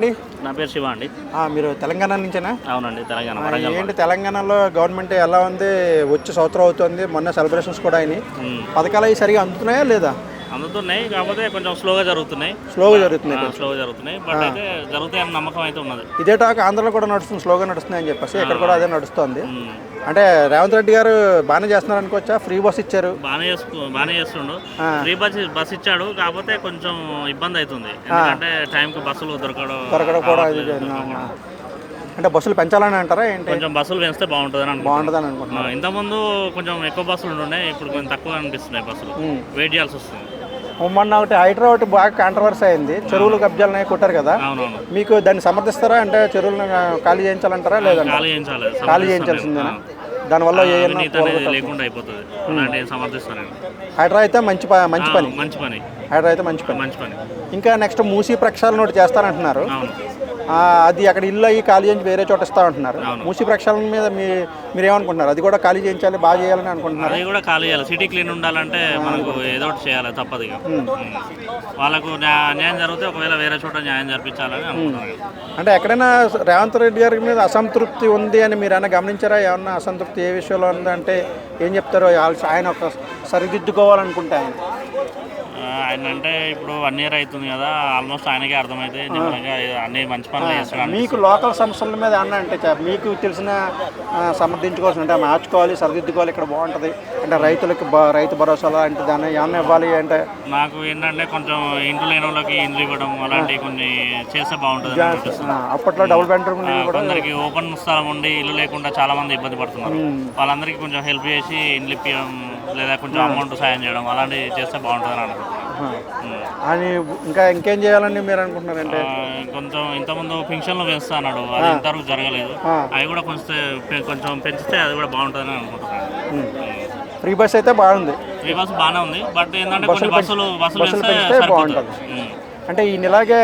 అండి నా పేరు శివ అండి. మీరు తెలంగాణ నుంచేనా? అవునండి, తెలంగాణ. ఏంటి తెలంగాణలో గవర్నమెంట్ ఎలా ఉంది? వచ్చి సంవత్సరం అవుతుంది, మొన్న సెలబ్రేషన్స్ కూడా అయినాయి. పథకాలు అవి సరిగా అందుతున్నాయా లేదా? అందుతున్నాయి, కాకపోతే కొంచెం స్లోగా జరుగుతున్నాయి. స్లోగా జరుగుతున్నాయి. బట్ అయితే జరుగుతాయని నమ్మకం అయితే ఉన్నది. ఇదే టాక్ ఆంధ్రలో కూడా నడుస్తుంది, స్లోగా నడుస్తున్నాయి అని చెప్పేసి ఇక్కడ కూడా అదే నడుస్తుంది. అంటే రేవంత్ రెడ్డి గారు బాగానే చేస్తున్నారు అనుకోవచ్చా? ఫ్రీ బస్ ఇచ్చారు, బాగానే చేస్తుండు. ఫ్రీ బస్ ఇచ్చాడు, కాకపోతే కొంచెం ఇబ్బంది అవుతుంది. ఎందుకంటే టైంకి బస్సులు దొరకడం కూడా. అంటే బస్సులు పెంచాలని అంటారా ఏంటి? కొంచెం బస్సులు పెంచితే బాగుంటుందని అనుకుంటున్నాను. ఇంతకుముందు కొంచెం ఎక్కువ బస్సులు ఉండే, ఇప్పుడు కొంచెం తక్కువ అనిపిస్తున్నాయి బస్సులు. వెయిట్ చేయాల్సి వస్తుంది. మొన్న ఒకటి హైడ్రా ఒకటి బాగా కాంట్రవర్సీ అయింది, చెరువులు కబ్జాలని కొట్టారు కదా. మీకు దాన్ని సమర్థిస్తారా? అంటే చెరువులను ఖాళీ చేయించాలంటారా లేదంటే ఖాళీ చేయించాల్సిందేనా? దానివల్ల లేకుండా అయిపోతుంది. అలాంటి సమర్థిస్తాను. హైడ్రా అయితే మంచి పని. హైడ్రా అయితే మంచి పని. ఇంకా నెక్స్ట్ మూసీ ప్రక్షాళన ఒకటి చేస్తానంటున్నారు. అది అక్కడ ఇల్లు అయ్యి ఖాళీ చేయించి వేరే చోట ఇస్తా ఉంటున్నారు. మూసీ ప్రక్షాళన మీద మీరేమనుకుంటున్నారు? అది కూడా ఖాళీ చేయించాలి, బాగా చేయాలని అనుకుంటున్నారు? అది కూడా ఖాళీ చేయాలి. సిటీ క్లీన్ ఉండాలంటే మనకు ఏదో ఒకటి చేయాలి, తప్పదు. వాళ్ళకు న్యాయం జరిగితే ఒకవేళ వేరే చోట న్యాయం జరిపించాలని అనుకుంటున్నారు. అంటే ఎక్కడైనా రేవంత్ రెడ్డి గారి మీద అసంతృప్తి ఉంది అని మీరు ఏమైనా గమనించారా? ఏమన్నా అసంతృప్తి ఏ విషయంలో ఉందంటే ఏం చెప్తారో? ఆయన ఒక సరిదిద్దుకోవాలనుకుంటే ఆయన అంటే ఇప్పుడు 1 year అవుతుంది కదా, ఆల్మోస్ట్ ఆయనకే అర్థమైతే అన్ని మంచి పనులు చేస్తాడు. మీకు లోకల్ సమస్యల మీద అన్న అంటే మీకు తెలిసిన సమర్థించుకోవాల్సి అంటే మార్చుకోవాలి, సరిదిద్దుకోవాలి, ఇక్కడ బాగుంటుంది అంటే రైతులకి రైతు భరోసా లాంటి దాన్ని ఏమన్నా ఇవ్వాలి అంటే? నాకు ఏంటంటే కొంచెం ఇంట్లో లేని వాళ్ళకి ఇండ్లు ఇవ్వడం అలాంటివి కొన్ని చేస్తే బాగుంటుంది. అప్పట్లో డబుల్ బెడ్రూమ్ కొందరికి ఓపెన్ స్థలం ఉండి ఇల్లు లేకుండా చాలా మంది ఇబ్బంది పడుతున్నారు. వాళ్ళందరికీ కొంచెం హెల్ప్ చేసి ఇండ్లు ఇప్పించడం లేదా కొంచెం అమౌంట్ సాయం చేయడం అలాంటివి చేస్తే బాగుంటుందని అనుకుంటున్నాను. అని ఇంకేం చేయాలని మీరు అనుకుంటున్నారంటే? కొంచెం ఇంతకుముందు పెన్షన్లు పెంచుతా అన్నాడు, అది ఇంతవరకు జరగలేదు. అవి కూడా కొంచెం పెంచితే అది కూడా బాగుంటుందని అనుకుంటున్నాను. ఫ్రీ బస్ అయితే బాగుంది. ఫ్రీ బస్ బాగానే ఉంది, బట్ ఏంటంటే కొన్ని బస్సులు పెంచితే బాగుంటుంది. అంటే ఇలాగే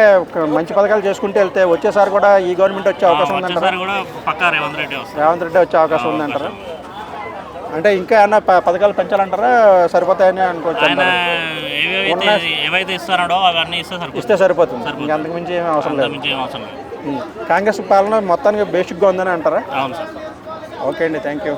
మంచి పథకాలు చేసుకుంటూ వెళ్తే వచ్చేసారి కూడా ఈ గవర్నమెంట్ వచ్చే అవకాశం ఉందంటారా? కూడా పక్కా రేవంత్ రెడ్డి వచ్చే అవకాశం ఉందంటారా? అంటే ఇంకా ఏమన్నా పథకాలు పెంచాలంటారా? సరిపోతాయని అనుకోవచ్చు. ఏవైతే ఇస్తారో అవన్నీ ఇస్తే సరిపోతుంది, ఇంకా అంతకు మించి ఏమీ అవసరం లేదు. కాంగ్రెస్ పాలన మొత్తానికి బేసిక్గా ఉందని అంటారా? అవును సార్. ఓకే అండి, థ్యాంక్ యూ.